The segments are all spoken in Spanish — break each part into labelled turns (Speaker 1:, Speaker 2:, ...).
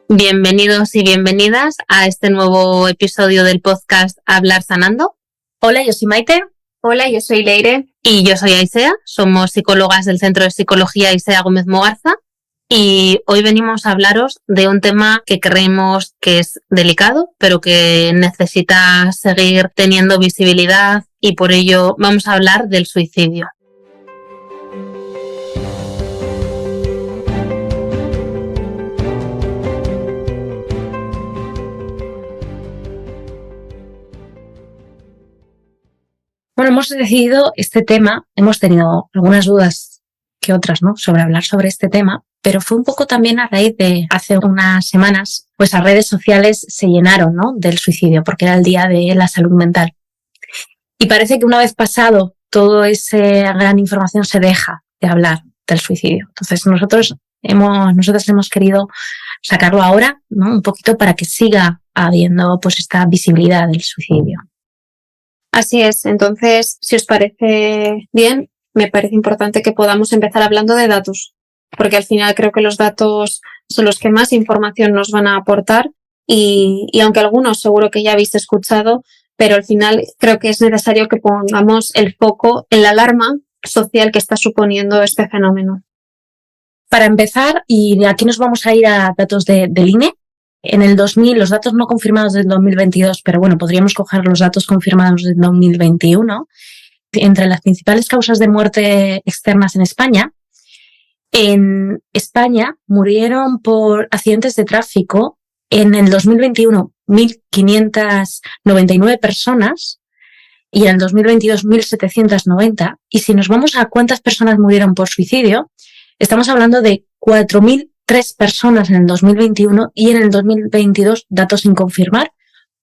Speaker 1: Bienvenidos y bienvenidas a este nuevo episodio del podcast Hablar Sanando.
Speaker 2: Hola, yo soy Maite.
Speaker 3: Hola, yo soy Leire.
Speaker 1: Y yo soy Aisea. Somos psicólogas del Centro de Psicología Aisea Gómez Mogarza. Y hoy venimos a hablaros de un tema que creemos que es delicado, pero que necesita seguir teniendo visibilidad, y por ello vamos a hablar del suicidio.
Speaker 2: Bueno, hemos decidido este tema, hemos tenido algunas dudas que otras, ¿no?, sobre hablar sobre este tema, pero fue un poco también a raíz de hace unas semanas, pues las redes sociales se llenaron, ¿no?, del suicidio, porque era el Día de la Salud Mental. Y parece que una vez pasado toda esa gran información se deja de hablar del suicidio. Entonces nosotros hemos querido sacarlo ahora, ¿no?, un poquito para que siga habiendo pues esta visibilidad del suicidio.
Speaker 3: Así es. Entonces, si os parece bien, me parece importante que podamos empezar hablando de datos, porque al final creo que los datos son los que más información nos van a aportar y aunque algunos seguro que ya habéis escuchado, pero al final creo que es necesario que pongamos el foco en la alarma social que está suponiendo este fenómeno.
Speaker 2: Para empezar, y aquí nos vamos a ir a datos del INE. En el 2000, los datos no confirmados del 2022, pero bueno, podríamos coger los datos confirmados del 2021. Entre las principales causas de muerte externas en España murieron por accidentes de tráfico en el 2021 1.599 personas y en el 2022 1.790. Y si nos vamos a cuántas personas murieron por suicidio, estamos hablando de 4.003 personas en el 2021 y en el 2022, datos sin confirmar,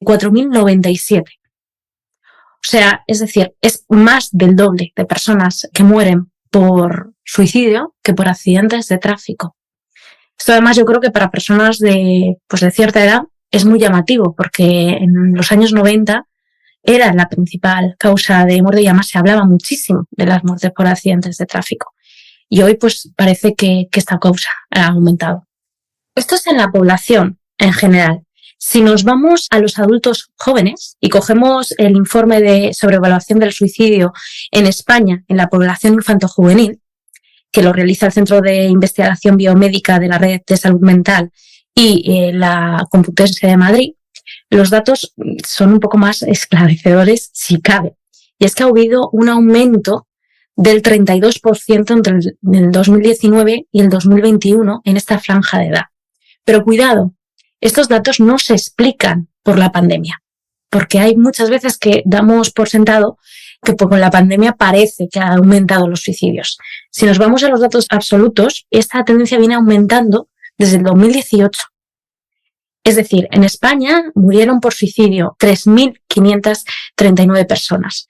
Speaker 2: 4.097. O sea, es decir, es más del doble de personas que mueren por suicidio que por accidentes de tráfico. Esto además yo creo que para personas de cierta edad es muy llamativo, porque en los años 90 era la principal causa de muerte y además se hablaba muchísimo de las muertes por accidentes de tráfico. Y hoy pues parece que esta causa ha aumentado. Esto es en la población en general. Si nos vamos a los adultos jóvenes y cogemos el informe de sobrevaluación del suicidio en España en la población infantojuvenil, que lo realiza el Centro de Investigación Biomédica de la Red de Salud Mental y la Complutense de Madrid, los datos son un poco más esclarecedores si cabe. Y es que ha habido un aumento del 32% entre el 2019 y el 2021 en esta franja de edad. Pero cuidado, estos datos no se explican por la pandemia, porque hay muchas veces que damos por sentado que con la pandemia parece que ha aumentado los suicidios. Si nos vamos a los datos absolutos, esta tendencia viene aumentando desde el 2018. Es decir, en España murieron por suicidio 3.539 personas.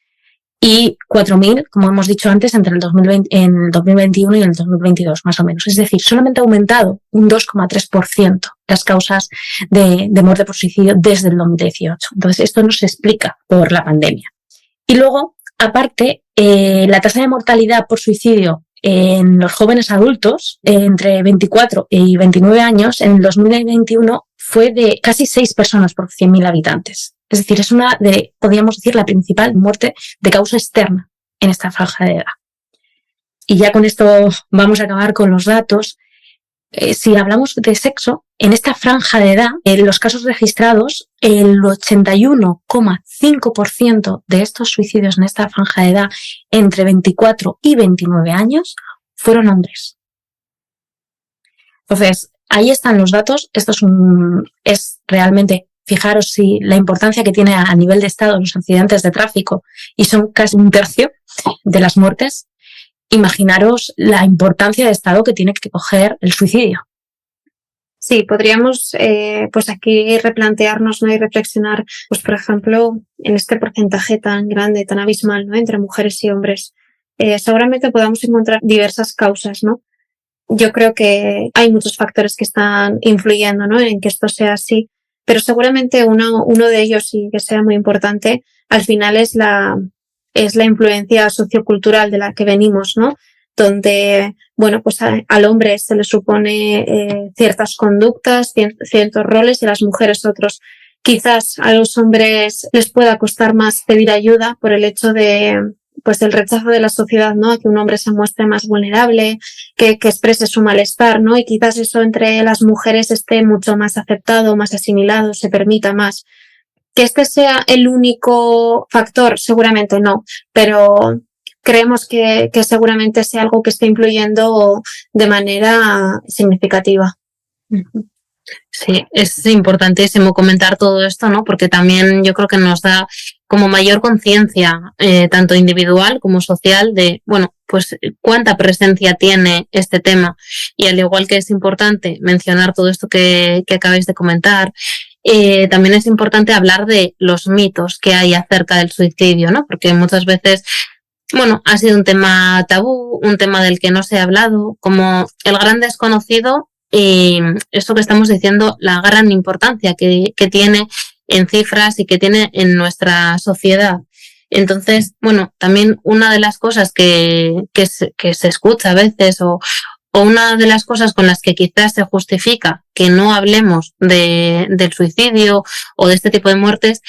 Speaker 2: Y 4.000, como hemos dicho antes, entre el 2021 y el 2022, más o menos. Es decir, solamente ha aumentado un 2,3% las causas de muerte por suicidio desde el 2018. Entonces, esto no se explica por la pandemia. Y luego, aparte, la tasa de mortalidad por suicidio en los jóvenes adultos, entre 24 y 29 años, en el 2021 fue de casi 6 personas por 100.000 habitantes. Es decir, es podríamos decir, la principal muerte de causa externa en esta franja de edad. Y ya con esto vamos a acabar con los datos. Si hablamos de sexo, en esta franja de edad, en los casos registrados, el 81,5% de estos suicidios en esta franja de edad, entre 24 y 29 años, fueron hombres. Entonces, ahí están los datos. Esto es realmente... Fijaros si la importancia que tiene a nivel de Estado los accidentes de tráfico, y son casi un tercio de las muertes. Imaginaros la importancia de Estado que tiene que coger el suicidio.
Speaker 3: Sí, podríamos pues aquí replantearnos, ¿no?, y reflexionar, pues por ejemplo, en este porcentaje tan grande, tan abismal, ¿no?, entre mujeres y hombres. Seguramente podamos encontrar diversas causas, ¿no? Yo creo que hay muchos factores que están influyendo, ¿no?, en que esto sea así. pero seguramente uno de ellos, y que sea muy importante, al final es la influencia sociocultural de la que venimos, ¿no? Donde, bueno, pues al hombre se le supone ciertas conductas, ciertos roles y a las mujeres otros. Quizás a los hombres les pueda costar más pedir ayuda por el hecho de, pues, el rechazo de la sociedad, ¿no? A que un hombre se muestre más vulnerable, que exprese su malestar, ¿no? Y quizás eso entre las mujeres esté mucho más aceptado, más asimilado, se permita más. Que este sea el único factor, seguramente no, pero creemos que seguramente sea algo que esté influyendo de manera significativa.
Speaker 1: Sí, es importantísimo comentar todo esto, ¿no? Porque también yo creo que nos da como mayor conciencia, tanto individual como social, de, bueno, pues cuánta presencia tiene este tema. Y al igual que es importante mencionar todo esto que acabáis de comentar, también es importante hablar de los mitos que hay acerca del suicidio, ¿no? Porque muchas veces, bueno, ha sido un tema tabú, un tema del que no se ha hablado, como el gran desconocido. Y esto que estamos diciendo, la gran importancia que tiene en cifras y que tiene en nuestra sociedad. Entonces, bueno, también una de las cosas que se escucha a veces o una de las cosas con las que quizás se justifica que no hablemos del suicidio o de este tipo de muertes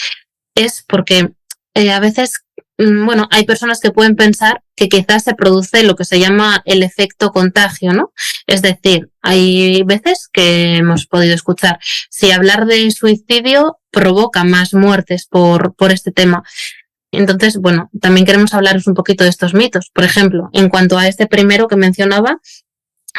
Speaker 1: es porque a veces, bueno, hay personas que pueden pensar que quizás se produce lo que se llama el efecto contagio, ¿no? Es decir, hay veces que hemos podido escuchar, si hablar de suicidio provoca más muertes por este tema. Entonces, bueno, también queremos hablaros un poquito de estos mitos. Por ejemplo, en cuanto a este primero que mencionaba,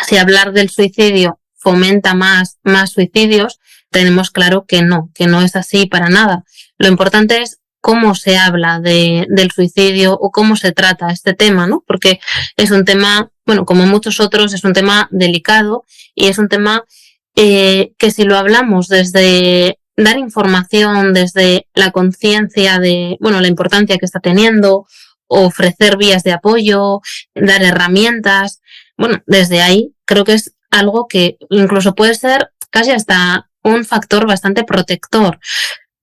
Speaker 1: si hablar del suicidio fomenta más suicidios, tenemos claro que no es así para nada. Lo importante es cómo se habla del suicidio o cómo se trata este tema, ¿no? Porque es un tema, bueno, como muchos otros, es un tema delicado y es un tema que si lo hablamos desde dar información, desde la conciencia de, bueno, la importancia que está teniendo, ofrecer vías de apoyo, dar herramientas, bueno, desde ahí creo que es algo que incluso puede ser casi hasta un factor bastante protector.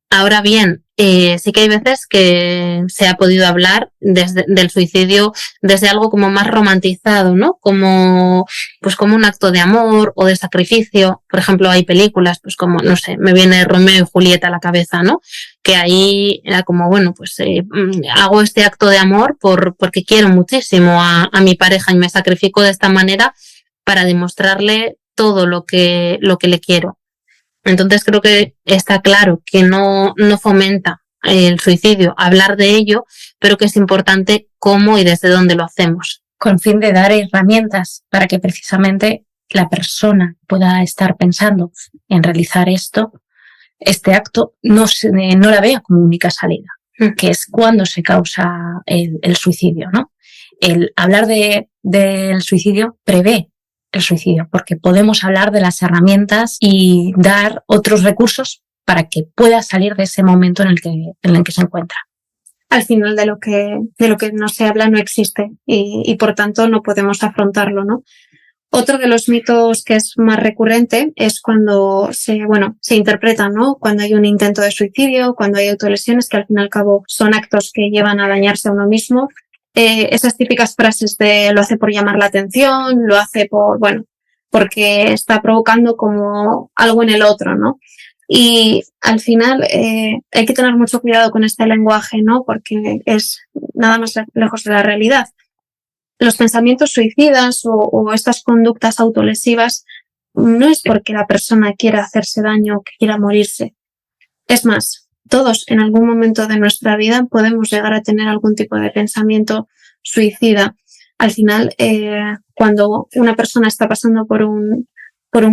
Speaker 1: Ahora bien, sí que hay veces que se ha podido hablar del suicidio desde algo como más romantizado, ¿no? Como un acto de amor o de sacrificio. Por ejemplo, hay películas, pues como, no sé, me viene Romeo y Julieta a la cabeza, ¿no? Que ahí era como, bueno, pues hago este acto de amor porque quiero muchísimo a mi pareja y me sacrifico de esta manera para demostrarle todo lo que le quiero. Entonces creo que está claro que no fomenta el suicidio hablar de ello, pero que es importante cómo y desde dónde lo hacemos.
Speaker 2: Con fin de dar herramientas para que precisamente la persona pueda estar pensando en realizar este acto, no la vea como única salida, que es cuando se causa el suicidio, ¿no? El hablar del suicidio prevé el suicidio, porque podemos hablar de las herramientas y dar otros recursos para que pueda salir de ese momento en el que se encuentra.
Speaker 3: Al final de lo que no se habla no existe y por tanto no podemos afrontarlo, ¿no? Otro de los mitos que es más recurrente es cuando se interpreta, ¿no? Cuando hay un intento de suicidio, cuando hay autolesiones, que al fin y al cabo son actos que llevan a dañarse a uno mismo. Esas típicas frases de lo hace por llamar la atención, lo hace porque está provocando como algo en el otro, ¿no? Y al final hay que tener mucho cuidado con este lenguaje, ¿no? Porque es nada más lejos de la realidad. Los pensamientos suicidas o estas conductas autolesivas no es porque la persona quiera hacerse daño o que quiera morirse. Es más, todos en algún momento de nuestra vida podemos llegar a tener algún tipo de pensamiento suicida. Al final, cuando una persona está pasando por un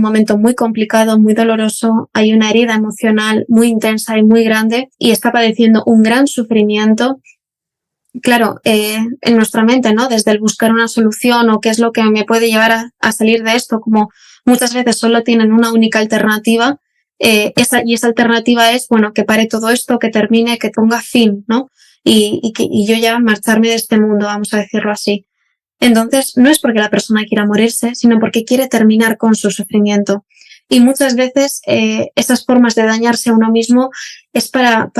Speaker 3: momento muy complicado, muy doloroso, hay una herida emocional muy intensa y muy grande y está padeciendo un gran sufrimiento. Claro, en nuestra mente, ¿no? Desde el buscar una solución o qué es lo que me puede llevar a salir de esto, como muchas veces solo tienen una única alternativa, esa alternativa es, que pare todo esto, que termine, que ponga fin, ¿no? Y yo ya marcharme de este mundo, vamos a decirlo así. Entonces, no es porque la persona quiera morirse, sino porque quiere terminar con su sufrimiento. Y muchas veces esas formas de dañarse a uno mismo es para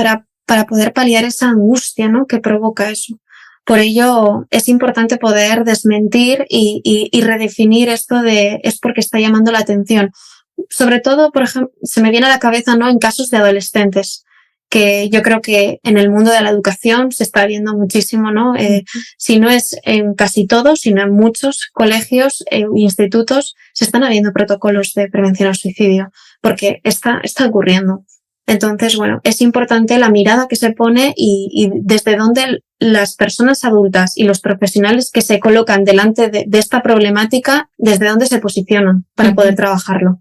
Speaker 3: poder paliar esa angustia, ¿no?, que provoca eso. Por ello es importante poder desmentir y redefinir esto de es porque está llamando la atención. Sobre todo, por ejemplo, se me viene a la cabeza, ¿no?, en casos de adolescentes, que yo creo que en el mundo de la educación se está viendo muchísimo, ¿no? Si no es en casi todos, sino en muchos colegios e institutos se están habiendo protocolos de prevención al suicidio, porque está ocurriendo. Entonces, bueno, es importante la mirada que se pone y desde donde las personas adultas y los profesionales que se colocan delante de esta problemática, desde dónde se posicionan para poder trabajarlo.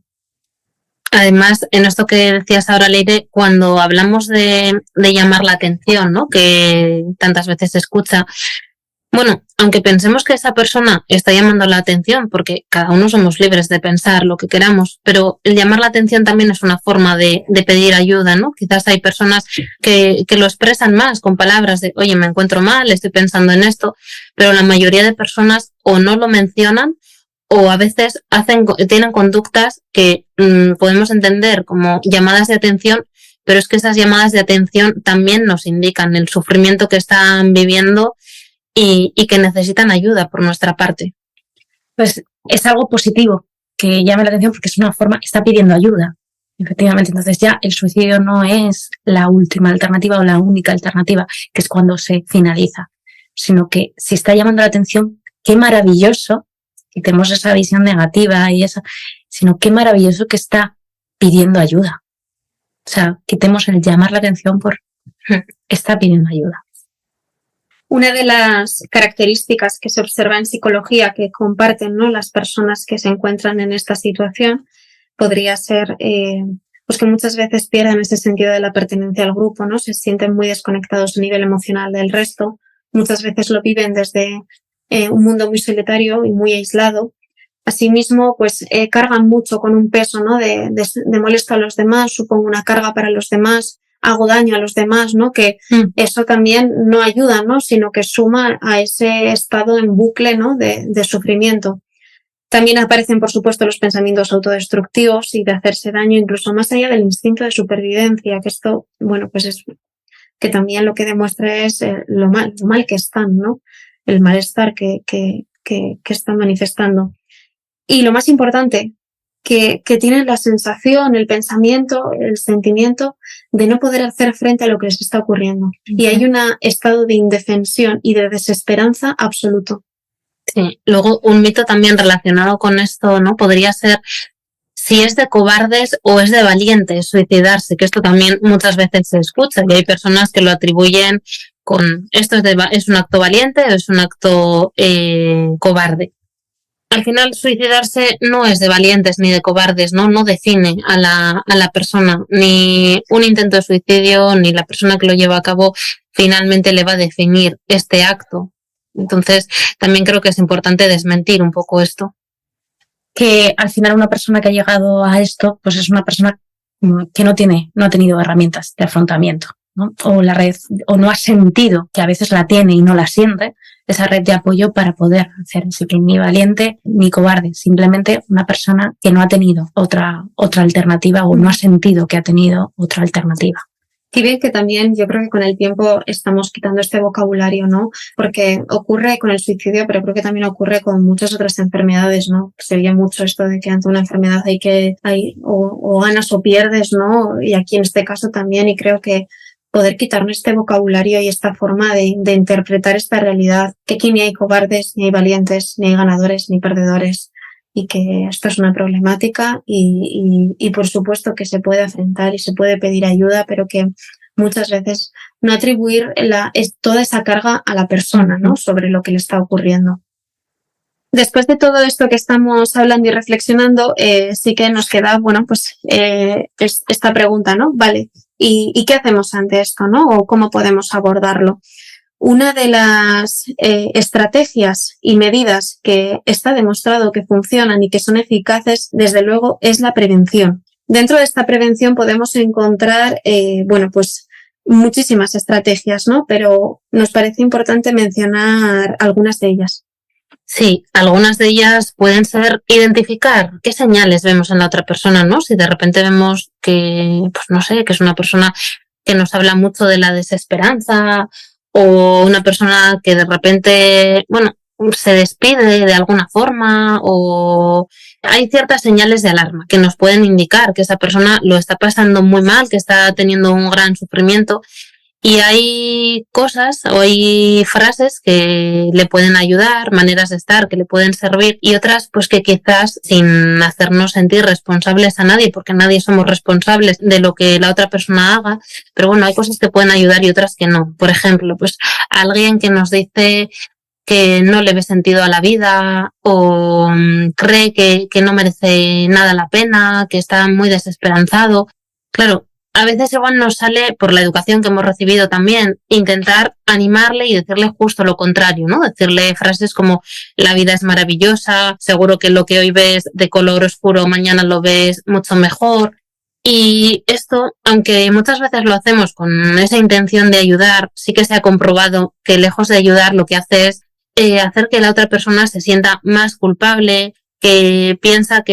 Speaker 1: Además, en esto que decías ahora, Leire, cuando hablamos de llamar la atención, ¿no?, que tantas veces se escucha, bueno, aunque pensemos que esa persona está llamando la atención, porque cada uno somos libres de pensar lo que queramos, pero el llamar la atención también es una forma de pedir ayuda, ¿no? Quizás hay personas que lo expresan más con palabras de, oye, me encuentro mal, estoy pensando en esto, pero la mayoría de personas o no lo mencionan o a veces tienen conductas que podemos entender como llamadas de atención, pero es que esas llamadas de atención también nos indican el sufrimiento que están viviendo y que necesitan ayuda por nuestra parte.
Speaker 2: Pues es algo positivo que llame la atención porque es una forma, está pidiendo ayuda, efectivamente. Entonces ya el suicidio no es la última alternativa o la única alternativa, que es cuando se finaliza, sino que si está llamando la atención, qué maravilloso, quitemos esa visión negativa y esa, sino qué maravilloso que está pidiendo ayuda. O sea, quitemos el llamar la atención por está pidiendo ayuda.
Speaker 3: Una de las características que se observa en psicología que comparten, ¿no?, las personas que se encuentran en esta situación podría ser pues que muchas veces pierden ese sentido de la pertenencia al grupo, ¿no? Se sienten muy desconectados a nivel emocional del resto. Muchas veces lo viven desde un mundo muy solitario y muy aislado. Asimismo, pues cargan mucho con un peso, ¿no?, de molesto a los demás, supongo una carga para los demás, hago daño a los demás, ¿no? Que eso también no ayuda, ¿no?, sino que suma a ese estado en bucle, ¿no?, de sufrimiento. También aparecen, por supuesto, los pensamientos autodestructivos y de hacerse daño, incluso más allá del instinto de supervivencia, que esto, bueno, pues es que también lo que demuestra es lo mal que están, ¿no?, el malestar que están manifestando. Y lo más importante, que tienen la sensación, el pensamiento, el sentimiento de no poder hacer frente a lo que les está ocurriendo. Y hay un estado de indefensión y de desesperanza absoluto.
Speaker 1: Sí, luego un mito también relacionado con esto, ¿no?, podría ser si es de cobardes o es de valientes suicidarse, que esto también muchas veces se escucha y hay personas que lo atribuyen con esto es un acto valiente o es un acto cobarde. Al final, suicidarse no es de valientes ni de cobardes, ¿no? No define a la persona. Ni un intento de suicidio, ni la persona que lo lleva a cabo finalmente le va a definir este acto. Entonces, también creo que es importante desmentir un poco esto.
Speaker 2: Que al final una persona que ha llegado a esto, pues es una persona que no ha tenido herramientas de afrontamiento, ¿no? O la red, o no ha sentido, que a veces la tiene y no la siente, esa red de apoyo para poder hacer. Así que ni valiente ni cobarde, simplemente una persona que no ha tenido otra alternativa o no ha sentido que ha tenido otra alternativa.
Speaker 3: Y bien que también yo creo que con el tiempo estamos quitando este vocabulario, ¿no? Porque ocurre con el suicidio, pero creo que también ocurre con muchas otras enfermedades, ¿no? Se oye mucho esto de que ante una enfermedad hay o ganas o pierdes, ¿no? Y aquí en este caso también, y creo que poder quitarnos este vocabulario y esta forma de interpretar esta realidad, que aquí ni hay cobardes, ni hay valientes, ni hay ganadores, ni perdedores, y que esto es una problemática y por supuesto que se puede afrontar y se puede pedir ayuda, pero que muchas veces no atribuir toda esa carga a la persona, ¿no?, sobre lo que le está ocurriendo. Después de todo esto que estamos hablando y reflexionando, sí que nos queda, bueno, pues esta pregunta, ¿no? Vale, ¿y qué hacemos ante esto, no? ¿O cómo podemos abordarlo? Una de las estrategias y medidas que está demostrado que funcionan y que son eficaces, desde luego, es la prevención. Dentro de esta prevención podemos encontrar, bueno, pues muchísimas estrategias, ¿no? Pero nos parece importante mencionar algunas de ellas.
Speaker 1: Sí, algunas de ellas pueden ser identificar qué señales vemos en la otra persona, ¿no? Si de repente vemos que, pues no sé, que es una persona que nos habla mucho de la desesperanza o una persona que de repente, bueno, se despide de alguna forma o hay ciertas señales de alarma que nos pueden indicar que esa persona lo está pasando muy mal, que está teniendo un gran sufrimiento. Y hay cosas o hay frases que le pueden ayudar, maneras de estar que le pueden servir y otras pues que quizás sin hacernos sentir responsables a nadie, porque nadie somos responsables de lo que la otra persona haga, pero bueno, hay cosas que pueden ayudar y otras que no. Por ejemplo, pues alguien que nos dice que no le ve sentido a la vida o cree que no merece nada la pena, que está muy desesperanzado. Claro, a veces igual nos sale, por la educación que hemos recibido también, intentar animarle y decirle justo lo contrario, ¿no? Decirle frases como la vida es maravillosa, seguro que lo que hoy ves de color oscuro mañana lo ves mucho mejor. Y esto, aunque muchas veces lo hacemos con esa intención de ayudar, sí que se ha comprobado que lejos de ayudar lo que hace es hacer que la otra persona se sienta más culpable, que piense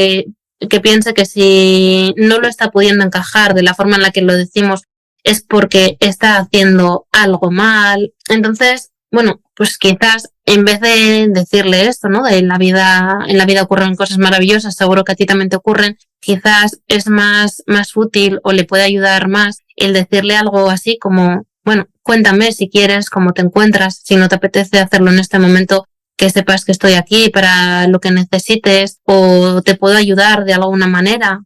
Speaker 1: que si no lo está pudiendo encajar de la forma en la que lo decimos es porque está haciendo algo mal. Entonces, bueno, pues quizás en vez de decirle esto, ¿no? En la vida ocurren cosas maravillosas, seguro que a ti también te ocurren, quizás es más útil o le puede ayudar más el decirle algo así como, bueno, cuéntame si quieres cómo te encuentras, si no te apetece hacerlo en este momento, que sepas que estoy aquí para lo que necesites o te puedo ayudar de alguna manera.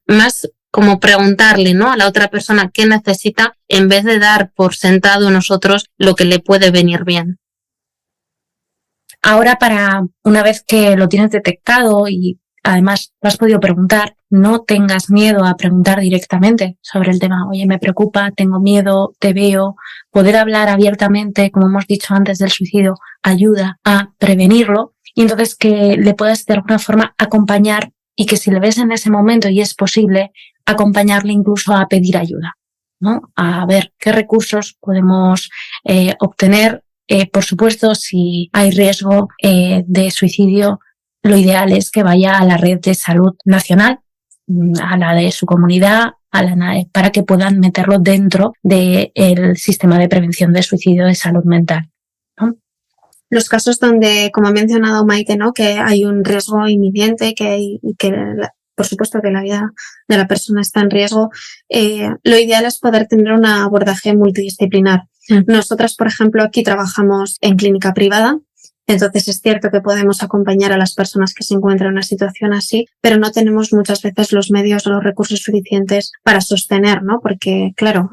Speaker 1: Más como preguntarle, ¿no? A la otra persona qué necesita en vez de dar por sentado nosotros lo que le puede venir bien.
Speaker 2: Ahora, para una vez que lo tienes detectado y además lo has podido preguntar, no tengas miedo a preguntar directamente sobre el tema. Oye, me preocupa, tengo miedo, te veo. Poder hablar abiertamente, como hemos dicho antes del suicidio, ayuda a prevenirlo y entonces que le puedas de alguna forma acompañar y que si le ves en ese momento y es posible, acompañarle incluso a pedir ayuda, ¿no? A ver qué recursos podemos obtener. Por supuesto, si hay riesgo de suicidio, lo ideal es que vaya a la red de salud nacional, a la de su comunidad, para que puedan meterlo dentro del sistema de prevención de suicidio de salud mental, ¿no?
Speaker 3: Los casos donde, como ha mencionado Maite, ¿no? Que hay un riesgo inminente, por supuesto que la vida de la persona está en riesgo, lo ideal es poder tener un abordaje multidisciplinar. Nosotras, por ejemplo, aquí trabajamos en clínica privada. Entonces es cierto que podemos acompañar a las personas que se encuentran en una situación así, pero no tenemos muchas veces los medios o los recursos suficientes para sostener, ¿no? Porque, claro,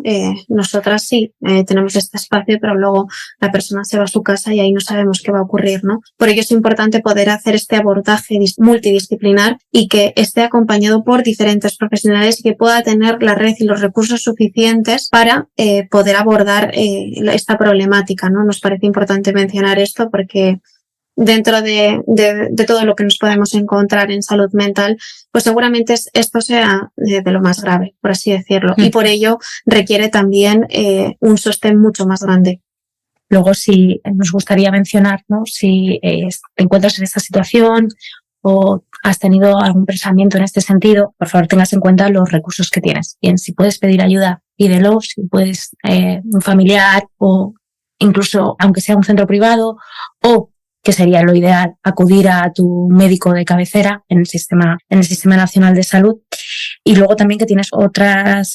Speaker 3: nosotras sí tenemos este espacio, pero luego la persona se va a su casa y ahí no sabemos qué va a ocurrir, ¿no? Por ello es importante poder hacer este abordaje multidisciplinar y que esté acompañado por diferentes profesionales y que pueda tener la red y los recursos suficientes para poder abordar esta problemática, ¿no? Nos parece importante mencionar esto porque dentro de todo lo que nos podemos encontrar en salud mental, pues seguramente esto sea de lo más grave, por así decirlo. Y por ello requiere también un sostén mucho más grande.
Speaker 2: Luego, si nos gustaría mencionar, ¿no? Si te encuentras en esta situación o has tenido algún pensamiento en este sentido, por favor tengas en cuenta los recursos que tienes. Bien, si puedes pedir ayuda, pídelo. Si puedes un familiar o incluso, aunque sea un centro privado, o que sería lo ideal, acudir a tu médico de cabecera en el Sistema Nacional de Salud. Y luego también que tienes otras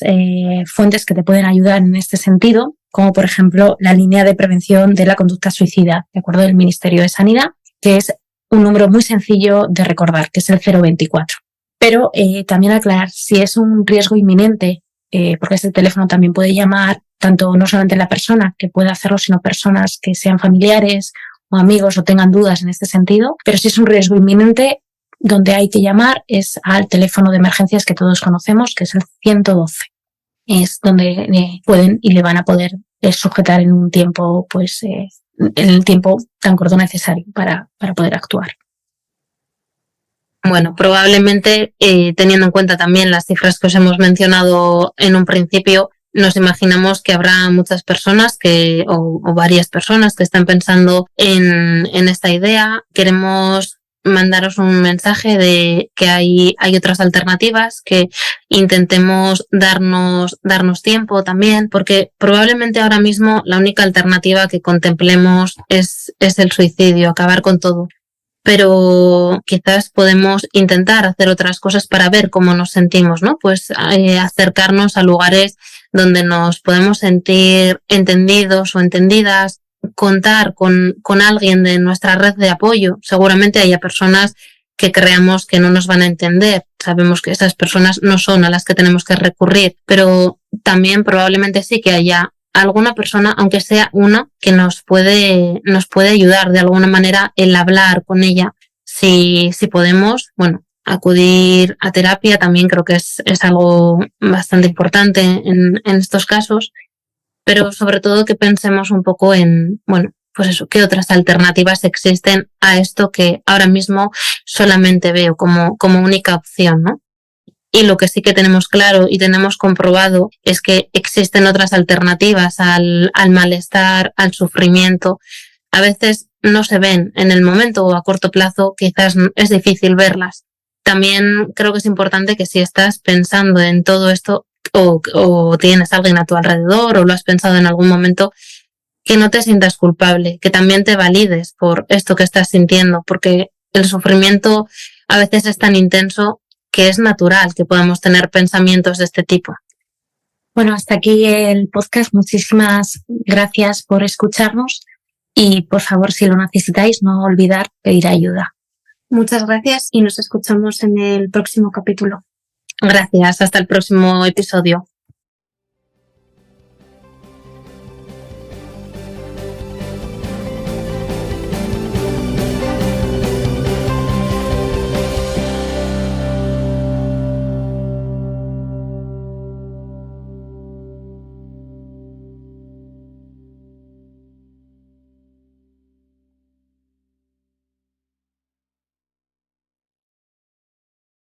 Speaker 2: fuentes que te pueden ayudar en este sentido, como por ejemplo la línea de prevención de la conducta suicida, de acuerdo, del Ministerio de Sanidad, que es un número muy sencillo de recordar, que es el 024. Pero también aclarar, si es un riesgo inminente, porque este teléfono también puede llamar tanto no solamente la persona que puede hacerlo, sino personas que sean familiares o amigos o tengan dudas en este sentido. Pero si es un riesgo inminente, donde hay que llamar es al teléfono de emergencias que todos conocemos, que es el 112. Es donde pueden y le van a poder sujetar en un tiempo, pues, en el tiempo tan corto necesario para poder actuar.
Speaker 1: Bueno, probablemente teniendo en cuenta también las cifras que os hemos mencionado en un principio, nos imaginamos que habrá muchas personas o varias personas que están pensando en esta idea. Queremos mandaros un mensaje de que hay otras alternativas, que intentemos darnos tiempo también, porque probablemente ahora mismo la única alternativa que contemplemos es el suicidio, acabar con todo. Pero quizás podemos intentar hacer otras cosas para ver cómo nos sentimos, ¿no? Pues acercarnos a lugares donde nos podemos sentir entendidos o entendidas, contar con alguien de nuestra red de apoyo. Seguramente haya personas que creamos que no nos van a entender. Sabemos que esas personas no son a las que tenemos que recurrir, pero también probablemente sí que haya alguna persona, aunque sea una, que nos puede ayudar de alguna manera el hablar con ella. Si podemos, bueno, acudir a terapia también creo que es algo bastante importante en estos casos, pero sobre todo que pensemos un poco en, bueno, pues eso, qué otras alternativas existen a esto que ahora mismo solamente veo como única opción, ¿no? Y lo que sí que tenemos claro y tenemos comprobado es que existen otras alternativas al malestar, al sufrimiento. A veces no se ven en el momento o a corto plazo, quizás es difícil verlas. También creo que es importante que si estás pensando en todo esto o tienes a alguien a tu alrededor o lo has pensado en algún momento, que no te sientas culpable, que también te valides por esto que estás sintiendo, porque el sufrimiento a veces es tan intenso que es natural que podamos tener pensamientos de este tipo.
Speaker 2: Bueno, hasta aquí el podcast. Muchísimas gracias por escucharnos y por favor, si lo necesitáis, no olvidar pedir ayuda.
Speaker 3: Muchas gracias y nos escuchamos en el próximo capítulo.
Speaker 1: Gracias, hasta el próximo episodio.